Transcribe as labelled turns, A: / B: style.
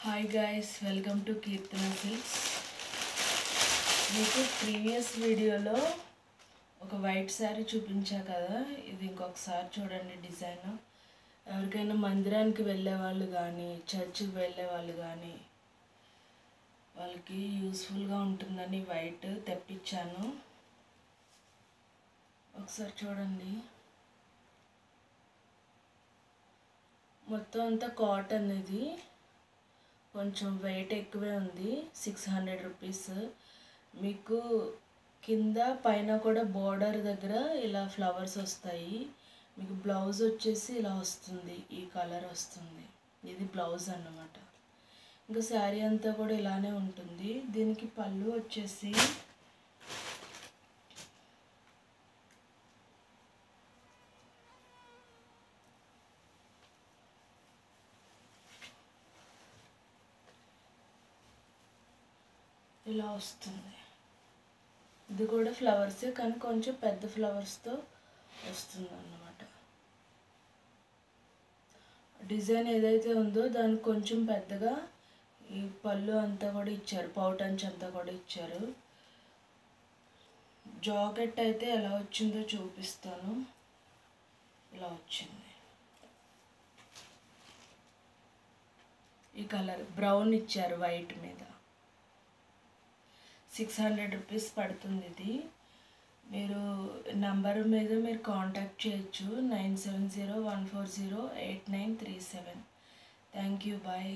A: Hi guys, welcome to Keerthana silks. మీకు previous వీడియోలో ఒక వైట్ శారీ చూపించా కదా, ఇది ఇంకొకసారి చూడండి. డిజైన్ ఎవరికైనా మందిరానికి వెళ్ళే వాళ్ళు కానీ చర్చికి వెళ్ళే వాళ్ళు కానీ వాళ్ళకి యూస్ఫుల్గా ఉంటుందని వైట్ తెప్పించాను. ఒకసారి చూడండి. మొత్తం అంతా కాటన్. ఇది కొంచెం వెయిట్ ఎక్కువే ఉంది. 600 రూపీస్. మీకు కింద పైన కూడా బోర్డర్ దగ్గర ఇలా ఫ్లవర్స్ వస్తాయి. మీకు బ్లౌజ్ వచ్చేసి ఇలా వస్తుంది, ఈ కలర్ వస్తుంది. ఇది బ్లౌజ్ అన్నమాట. ఇంకా శారీ అంతా కూడా ఇలానే ఉంటుంది. దీనికి పళ్ళు వచ్చేసి ఇలా వస్తుంది. ఇది కూడా ఫ్లవర్సే, కానీ కొంచెం పెద్ద ఫ్లవర్స్తో వస్తుంది అన్నమాట. డిజైన్ ఏదైతే ఉందో దానికి కొంచెం పెద్దగా ఈ పళ్ళు అంతా కూడా ఇచ్చారు, పౌటంచ్ అంతా కూడా ఇచ్చారు. జాకెట్ అయితే ఎలా వచ్చిందో చూపిస్తాను. ఇలా వచ్చింది. ఈ కలర్ బ్రౌన్ ఇచ్చారు వైట్ మీద. 600 రూపీస్ పడుతుంది. ఇది మీరు నంబర్ మీద మీరు కాంటాక్ట్ చేయొచ్చు. 9701408937. Thank you. బాయ్.